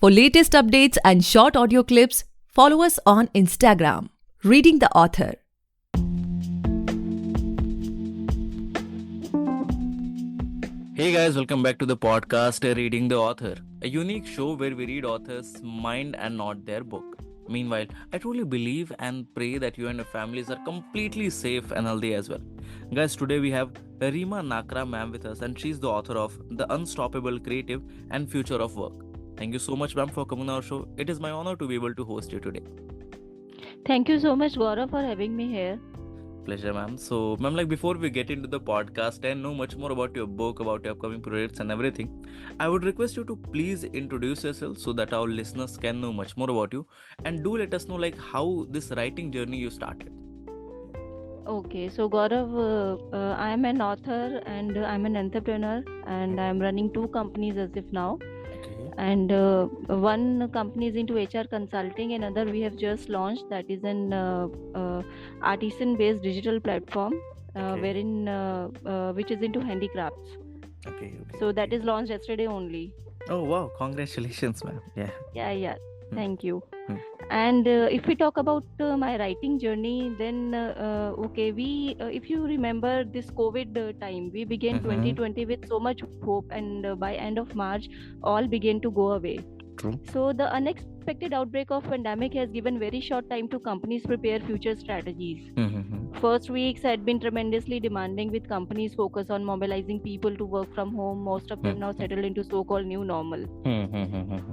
For latest updates and short audio clips, follow us on Instagram, Reading the Author. Hey guys, welcome back to the podcast Reading the Author, a unique show where we read authors' mind and not their book. Meanwhile, I truly believe and pray that you and your families are completely safe and healthy as well. Guys, today we have Rima Nakra ma'am with us, and she's the author of The Unstoppable Creative and Future of Work. Thank you so much, ma'am, for coming on our show. It is my honor to be able to host you today. Thank you so much, Gaurav, for having me here. Pleasure, ma'am. So, ma'am, before we get into the podcast and know much more about your book, about your upcoming projects and everything, I would request you to please introduce yourself so that our listeners can know much more about you, and do let us know how this writing journey you started. Okay, so Gaurav, I am an author and I'm an entrepreneur, and I'm running two companies as of now. Okay. And one company is into HR consulting, another we have just launched, that is an artisan-based digital platform, wherein which is into handicrafts. Okay. So that is launched yesterday only. Oh wow! Congratulations, ma'am. Yeah. Thank you. Hmm. And if we talk about my writing journey, then if you remember this COVID time, we began 2020 with so much hope, and by end of March, all began to go away. True. So the unexpected outbreak of pandemic has given very short time to companies prepare future strategies. First weeks had been tremendously demanding, with companies focused on mobilizing people to work from home. Most of them now settled into so-called new normal.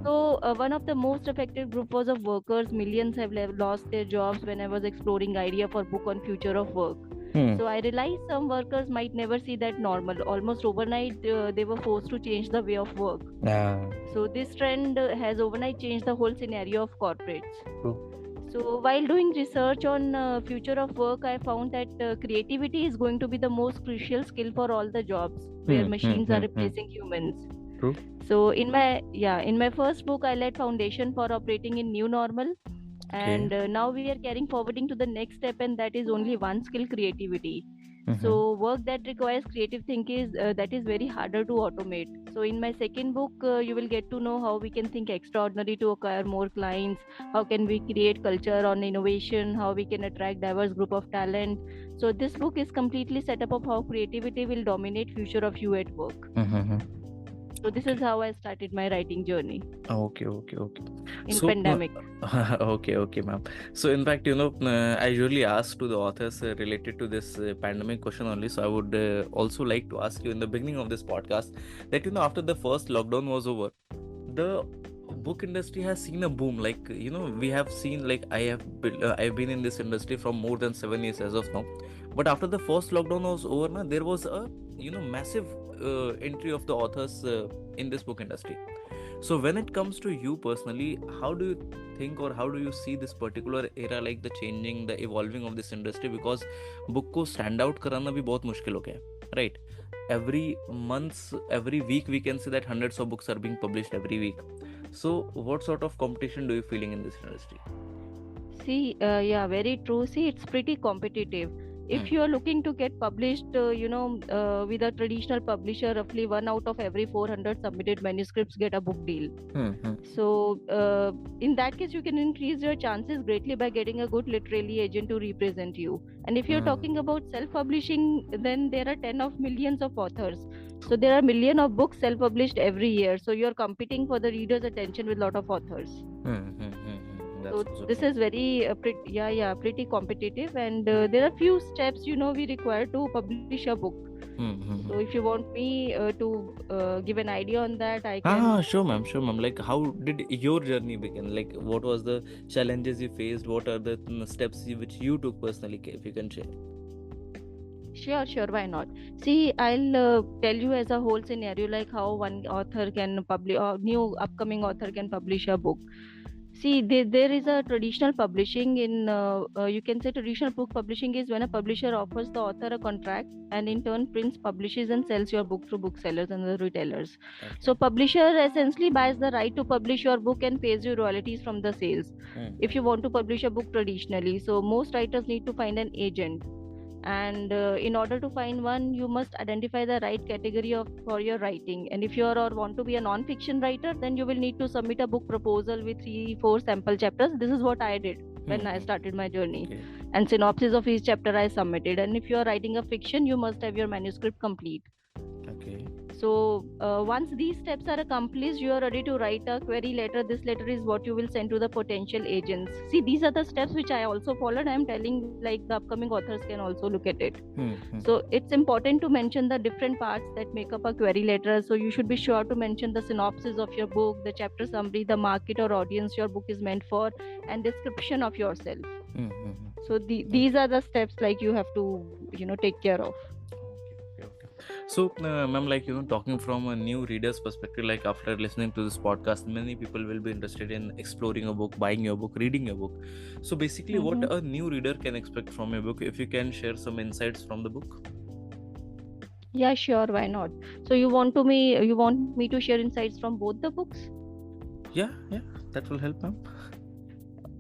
So one of the most affected group was of workers. Millions have lost their jobs when I was exploring idea for book on future of work. So I realized some workers might never see that normal. Almost overnight, they were forced to change the way of work. So this trend has overnight changed the whole scenario of corporates. True. So while doing research on future of work, I found that creativity is going to be the most crucial skill for all the jobs where machines are replacing humans. True. So in my first book, I laid foundation for operating in new normal. And now we are carrying forwarding to the next step, and that is only one skill: creativity. So work that requires creative thinking is that is very harder to automate. So in my second book, you will get to know how we can think extraordinary to acquire more clients, how can we create culture on innovation, how we can attract diverse group of talent. So this book is completely set up of how creativity will dominate future of you at work. So this is how I started my writing journey. Okay. In pandemic. Okay, ma'am. So in fact, I usually ask to the authors related to this pandemic question only. So I would also like to ask you in the beginning of this podcast that after the first lockdown was over, the book industry has seen a boom. We have seen I've been in this industry from more than 7 years as of now. But after the first lockdown was over, there was a massive entry of the authors in this book industry. So when it comes to you personally, how do you think or how do you see this particular era, the changing, the evolving of this industry? Because book को stand out कराना भी बहुत मुश्किल हो गया है, right? Every month, every week we can see that hundreds of books are being published every week. So what sort of competition do you feeling in this industry? See, very true. See, it's pretty competitive. If you are looking to get published, with a traditional publisher, roughly 1 out of every 400 submitted manuscripts get a book deal. So in that case, you can increase your chances greatly by getting a good literary agent to represent you. And if you're talking about self-publishing, then there are 10 of millions of authors. So there are millions of books self-published every year. So you're competing for the reader's attention with a lot of authors. So this is very pretty competitive, and there are few steps we require to publish a book. So if you want me to give an idea on that, I can. Sure ma'am. How did your journey begin? What was the challenges you faced? What are the steps which you took personally, if you can share? Sure, why not? See, I'll tell you as a whole scenario, how one author can publish, or new upcoming author can publish a book. See, there is a traditional publishing in, you can say traditional book publishing is when a publisher offers the author a contract, and in turn prints, publishes and sells your book through booksellers and the retailers. So publisher essentially buys the right to publish your book and pays you royalties from the sales. If you want to publish a book traditionally, so most writers need to find an agent. And in order to find one, you must identify the right category for your writing. And if you are or want to be a non-fiction writer, then you will need to submit a book proposal with 3-4 sample chapters. This is what I did when I started my journey. Okay. And synopsis of each chapter I submitted. And if you are writing a fiction, you must have your manuscript complete. Okay. So once these steps are accomplished, you are ready to write a query letter. This letter is what you will send to the potential agents. See, these are the steps which I also followed. I am telling, like, the upcoming authors can also look at it. So it's important to mention the different parts that make up a query letter. So you should be sure to mention the synopsis of your book, the chapter summary, the market or audience your book is meant for, and description of yourself. So these are the steps like you have to take care of. So, ma'am, like, talking from a new reader's perspective, like after listening to this podcast, many people will be interested in exploring a book, buying your book, reading your book. So basically, what a new reader can expect from a book, if you can share some insights from the book. Yeah, sure, why not? So you want me to share insights from both the books? Yeah, that will help, ma'am.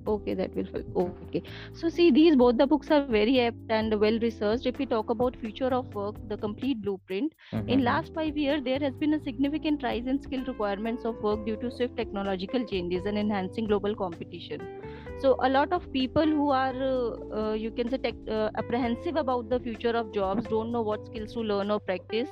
Okay, that will help. Okay. So see, both the books are very apt and well researched. If we talk about Future of Work, the complete blueprint, in last 5 years, there has been a significant rise in skill requirements of work due to swift technological changes and enhancing global competition. So a lot of people who are, you can say, apprehensive about the future of jobs, don't know what skills to learn or practice.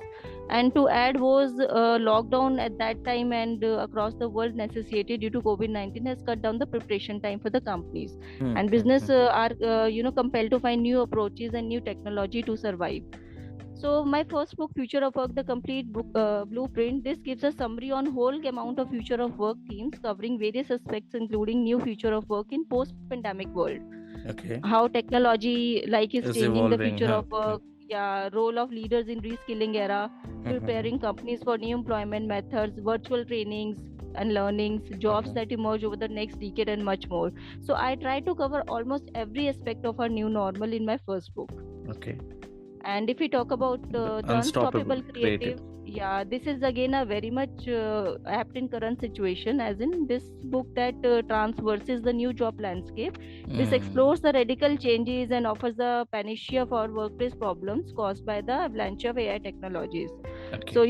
And to add was lockdown at that time and across the world necessitated due to COVID-19 has cut down the preparation time for the companies. And business are compelled to find new approaches and new technology to survive. So my first book, Future of Work, the complete book, blueprint, this gives a summary on whole gamut of future of work themes covering various aspects including new future of work in post-pandemic world. Okay. How technology is changing evolving, the future of work. Yeah, role of leaders in reskilling era, preparing companies for new employment methods, virtual trainings and learnings, jobs that emerge over the next decade, and much more. So I try to cover almost every aspect of our new normal in my first book. Okay. And if we talk about the Unstoppable Creative, yeah, this is again a very much apt in current situation, as in this book that transverses the new job landscape. This explores the radical changes and offers the panacea for workplace problems caused by the avalanche of AI technologies. Okay. So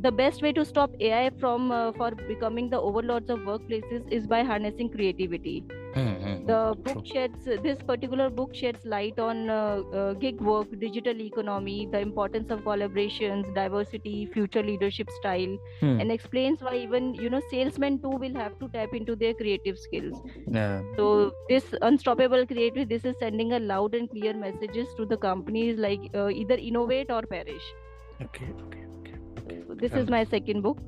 the best way to stop AI from for becoming the overlords of workplaces is by harnessing creativity. This particular book sheds light on gig work, digital economy, the importance of collaborations, diversity, future leadership style, and explains why even salesmen too will have to tap into their creative skills. So this Unstoppable Creative, this is sending a loud and clear messages to the companies like either innovate or perish. Okay. So this is my second book.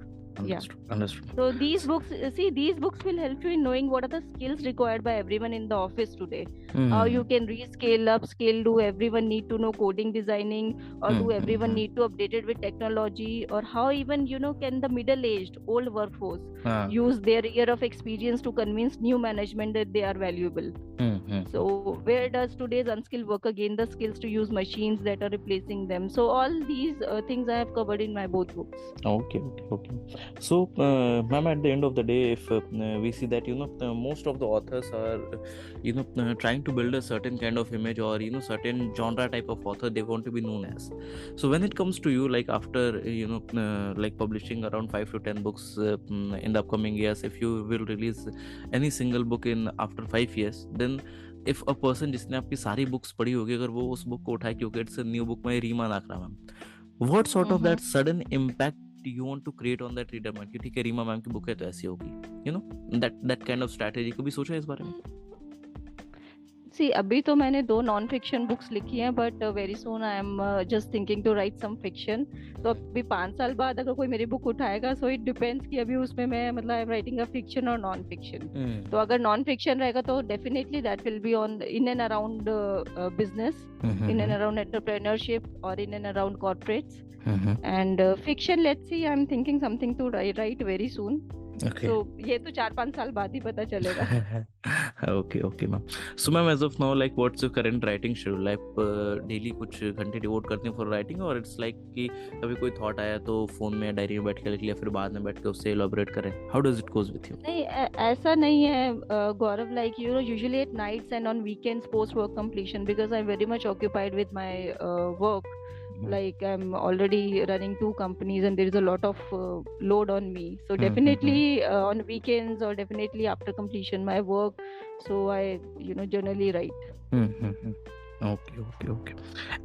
Understood. So these books will help you in knowing what are the skills required by everyone in the office today. How you can rescale, upscale. Do everyone need to know coding, designing, or do everyone need to update it with technology? Or how even can the middle-aged, old workforce use their year of experience to convince new management that they are valuable? So where does today's unskilled worker gain the skills to use machines that are replacing them? So all these things I have covered in my both books. Okay. So, ma'am, at the end of the day, if we see that most of the authors are trying to build a certain kind of image or certain genre type of author they want to be known as. So when it comes to you, like after like publishing around 5 to 10 books in the upcoming years, if you will release any single book in after 5 years, then if a person जिसने आपकी सारी books पढ़ी होगी, अगर वो उस book को उठाए क्योंकि इट्स न्यू बुक में Reema Nakra ma'am, what sort of that sudden impact do you want to create on that reader mind कि ठीक है रीमा मैम की बुक है तो ऐसी होगी, that kind of strategy कभी सोचा है इस बारे में? See, अभी तो मैंने 2 non-fiction books लिखी हैं, but very soon I am just thinking to write some fiction. तो अभी 5 साल बाद अगर कोई मेरी बुक उठाएगा, so it depends कि अभी उसमें मैं मतलब I am writing a fiction or non-fiction. तो अगर non-fiction रहेगा तो definitely that will be on in and around business, in and around entrepreneurship or in and around corporates. And fiction, let's see, I am thinking something to write very soon. Okay. So ये तो 4-5 साल बाद ही पता चलेगा. Okay, ma'am. So, ma'am, as of now, like, what's your current writing schedule? Like, daily कुछ घंटे devote करते हैं for writing, or it's like कि कभी कोई thought आया तो phone में डायरी में बैठ के लिख लिया, फिर बाद में बैठ के उससे elaborate करें? How does it goes with you? नहीं, ऐसा नहीं है गौरव. Like, usually at nights and on weekends post work completion, because I'm very much occupied with my work. Like, I'm already running 2 companies and there is a lot of load on me. So definitely on weekends or definitely after completion my work, so I generally write. Okay.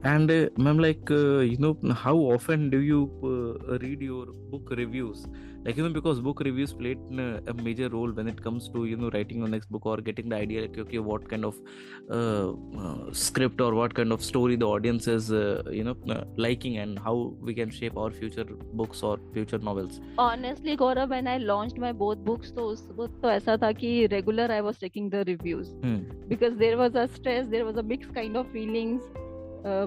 And ma'am, like, how often do you read your book reviews? Like, because book reviews played a major role when it comes to, writing your next book or getting the idea, like, okay, what kind of script or what kind of story the audience is, liking, and how we can shape our future books or future novels. Honestly, Gaurav, when I launched my both books, तो उस वक्त तो ऐसा था कि regular I was checking the reviews because there was a stress, there was a mixed kind of feelings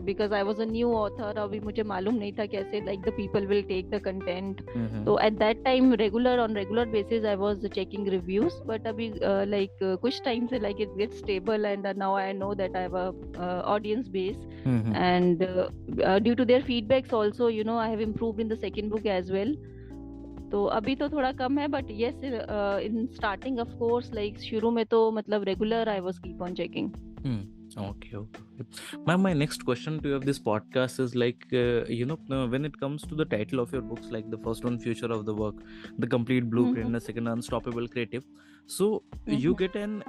because I was a new author. अभी मुझे मालूम नहीं था कैसे like the people will take the content. So at that time, on regular basis, I was checking reviews. But अभी कुछ time से like it gets stable and now I know that I have a audience base and due to their feedbacks also, I have improved in the second book as well. तो अभी तो थोड़ा कम है, but yes, in starting of course, like शुरू में तो मतलब regular I was keep on checking. Okay. Ma'am, my next question to you of this podcast is like, when it comes to the title of your books, like the first one, Future of the Work, the Complete Blueprint, the second, Unstoppable Creative. So you get an,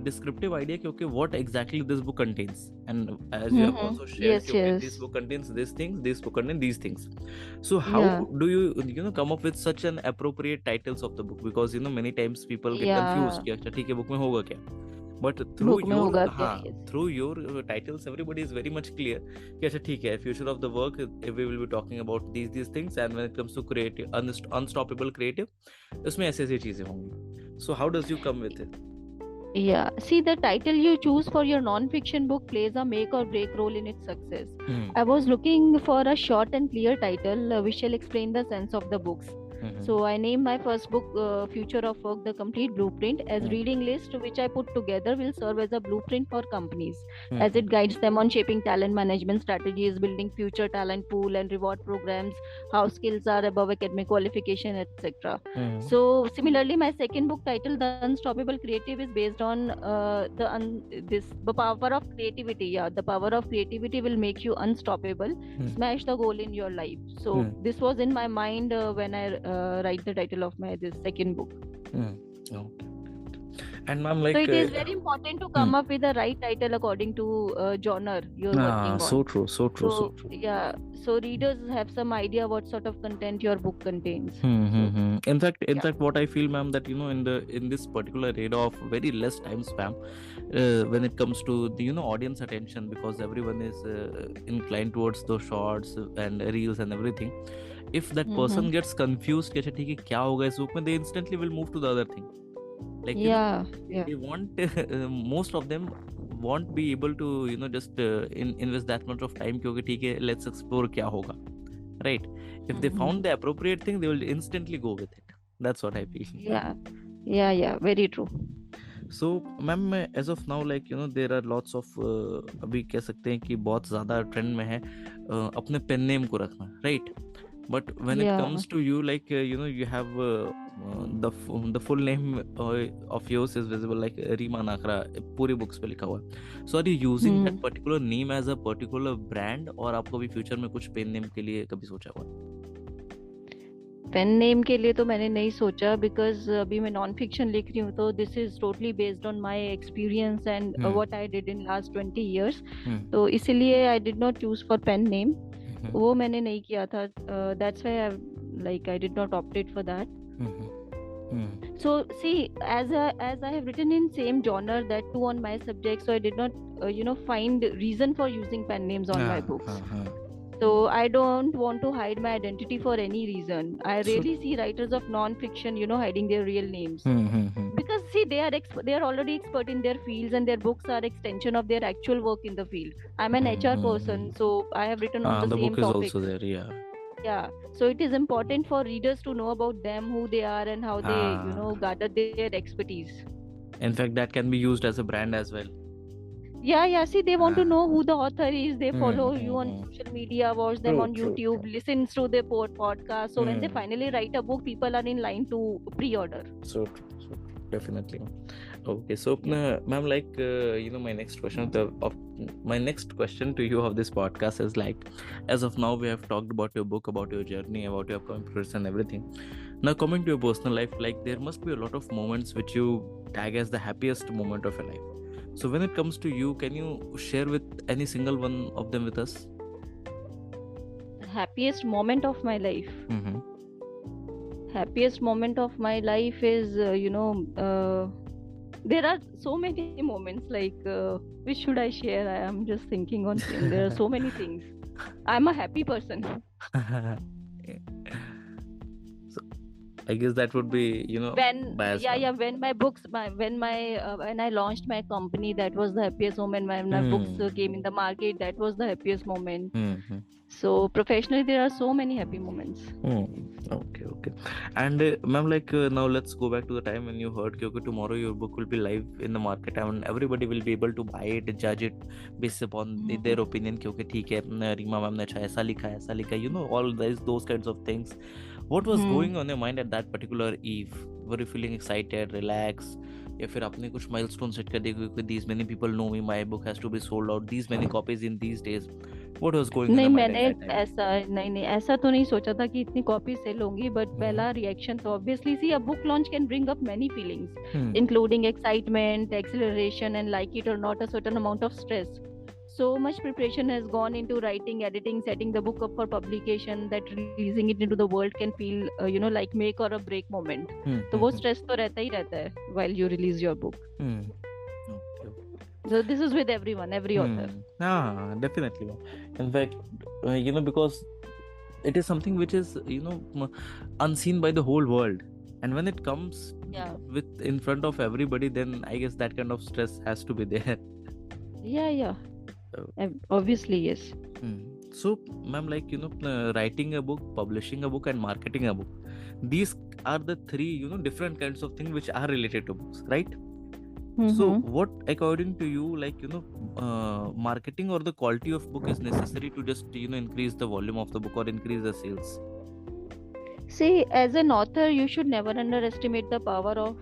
descriptive idea, okay, what exactly this book contains. And as you have also shared, okay, this book contains these things, this book contains these things. So how do you, come up with such an appropriate titles of the book? Because, many times people get confused, कि अच्छा ठीक है book में होगा क्या? But through your titles, everybody is very much clear कि अच्छा ठीक है, future of the work, we will be talking about these things, and when it comes to creative, unstoppable creative, उसमें ऐसे चीजें होंगी. So how does you come with it? Yeah, see, the title you choose for your non-fiction book plays a make or break role in its success. I was looking for a short and clear title which shall explain the sense of the books. So I named my first book Future of Work, the Complete Blueprint, as reading list which I put together will serve as a blueprint for companies as it guides them on shaping talent management strategies, building future talent pool and reward programs, how skills are above academic qualification, etc. So similarly, my second book title, The Unstoppable Creative, is based on the power of creativity. Yeah, the power of creativity will make you unstoppable, smash the goal in your life. So this was in my mind when I write the title of this second book. Okay. And ma'am, like, so it is very important to come up with the right title according to genre you're working on. So true. Yeah, so readers have some idea what sort of content your book contains. In fact, what I feel, ma'am, that in this particular era of very less time span, when it comes to the audience attention, because everyone is inclined towards those shorts and reels and everything. If that person gets confused, कि अच्छा ठीक है क्या होगा इस book में, they instantly will move to the other thing. Like they want most of them won't be able to just invest that much of time क्योंकि ठीक है let's explore क्या होगा, right? If they found the appropriate thing, they will instantly go with it. That's what I feel. Yeah, very true. So ma'am, as of now, like there are lots of अभी कह सकते हैं कि बहुत ज़्यादा trend में है अपने पेन नेम को रखना, right? But when it comes to you, like you have the full name of yours is visible, like Reema Nakra, पूरी books पे लिखा हुआ है. So are you using that particular name as a particular brand, और आपको भी future में कुछ पेन नेम के लिए कभी सोचा हुआ? पेन नेम के लिए तो मैंने नहीं सोचा, बिकॉज अभी मैं नॉन फिक्शन लिख रही हूँ, तो this is totally based on my experience and what I did in last 20 years. तो इसीलिए I did not choose for pen name. वो मैंने नहीं किया था. That's why I did not opted for that. So see, as I have written in same genre, that too on my subject, so I did not find reason for using pen names on my books. So I don't want to hide my identity for any reason. I really see writers of non-fiction, hiding their real names. Because see, they are already expert in their fields, and their books are extension of their actual work in the field. I'm an HR person, so I have written on the same topic. The book is also there, yeah. So it is important for readers to know about them, who they are, and how they, gather their expertise. In fact, that can be used as a brand as well. Yeah, see, they want to Ah. know who the author is. They follow you on Mm-hmm. social media, watch them True, on true, YouTube, true. listens to their podcast. So when they Mm. finally write a book, people are in line to pre-order. So true, so true. Definitely. Okay, so ma'am, like my next question my next question to you of this podcast is like, as of now we have talked about your book, about your journey, about your upcoming projects and everything. Now coming to your personal life, like there must be a lot of moments which you tag as the happiest moment of your life. So when it comes to you, can you share with any single one of them with us? Happiest moment of my life. Mm-hmm. Happiest moment of my life is, there are so many moments. Like, which should I share? I am just thinking on things. There are so many things. I'm a happy person. So I guess that would be, When biased yeah, one. when I launched my company, that was the happiest moment. When my books came in the market, that was the happiest moment. Mm-hmm. So professionally, there are so many happy moments. Okay. And ma'am, like now let's go back to the time when you heard कि okay, tomorrow your book will be live in the market and everybody will be able to buy it, judge it based upon their opinion कि okay ठीक है, Reema ma'am ने अच्छा ऐसा लिखा, all those kinds of things. What was going on your mind at that particular eve? Were you feeling excited, relaxed? या फिर आपने कुछ milestone set कर दिए कि these many people know me, my book has to be sold out, these many copies in these days? What was going on नहीं, your mind मैंने at that time? नहीं ऐसा तो नहीं सोचा था कि इतनी कॉपी सेल होंगी, बट पहला रिएक्शन तो obviously see, a book launch can bring up many feelings, including excitement, exhilaration, and like it or not, a certain amount of stress. So much preparation has gone into writing, editing, setting the book up for publication, that releasing it into the world can feel, like make or a break moment. तो वो stress तो रहता ही रहता है while you release your book. Okay. So this is with everyone, every author. Definitely. In fact, because it is something which is, unseen by the whole world. And when it comes with in front of everybody, then I guess that kind of stress has to be there. Yeah. Obviously, yes. So, ma'am, like, writing a book, publishing a book, and marketing a book, these are the three, different kinds of things which are related to books, right? So, what, according to you, like, marketing or the quality of book is necessary to just, increase the volume of the book or increase the sales? See, as an author, you should never underestimate the power of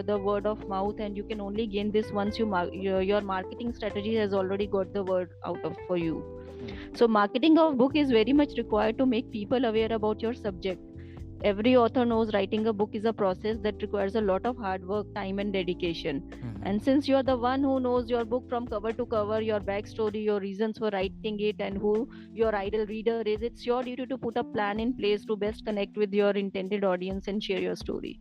the word of mouth, and you can only gain this once your marketing strategy has already got the word out of for you. So, marketing of book is very much required to make people aware about your subject. Every author knows writing a book is a process that requires a lot of hard work, time, and dedication. And since you are the one who knows your book from cover to cover, your backstory, your reasons for writing it, and who your ideal reader is, it's your duty to put a plan in place to best connect with your intended audience and share your story.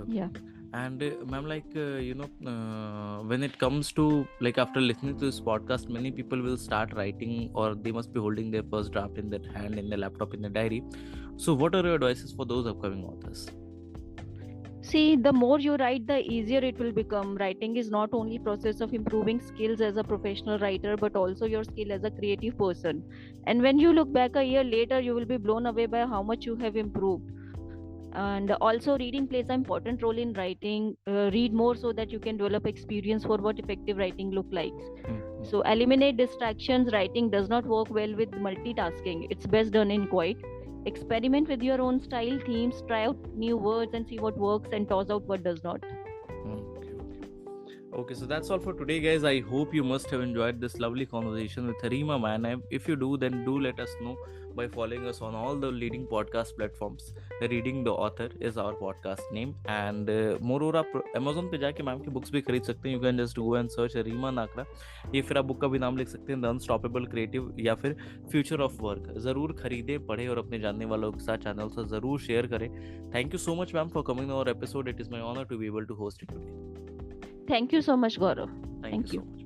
Okay. Yeah. And ma'am, like, when it comes to, like, after listening to this podcast, many people will start writing, or they must be holding their first draft in their hand, in their laptop, in their diary. So what are your advices for those upcoming authors? See, the more you write, the easier it will become. Writing is not only process of improving skills as a professional writer, but also your skill as a creative person. And when you look back a year later, you will be blown away by how much you have improved. And also, reading plays an important role in writing. Read more so that you can develop experience for what effective writing look like. So eliminate distractions. Writing does not work well with multitasking. It's best done in quiet. Experiment with your own style, themes, try out new words and see what works, and toss out what does not. Okay, so that's all for today, guys. I hope you must have enjoyed this lovely conversation with Harima, man. If you do, then do let us know by following us on all the leading podcast platforms. Reading the Author is our podcast name. And moreover, आप Amazon पे जाके ma'am की books भी खरीद सकते हैं. You can just go and search Reema नाकरा. ये फिर आप बुक का भी नाम लिख सकते हैं, द अनस्टॉपेबल क्रिएटिव या फिर फ्यूचर ऑफ वर्क. ज़रूर खरीदें, पढ़ें और अपने जानने वालों के साथ चैनल से ज़रूर शेयर करें. Thank you so much, ma'am, for coming on our episode. It is my honor to be able to host it today. Thank you so much, Gaurav. Thank you so much.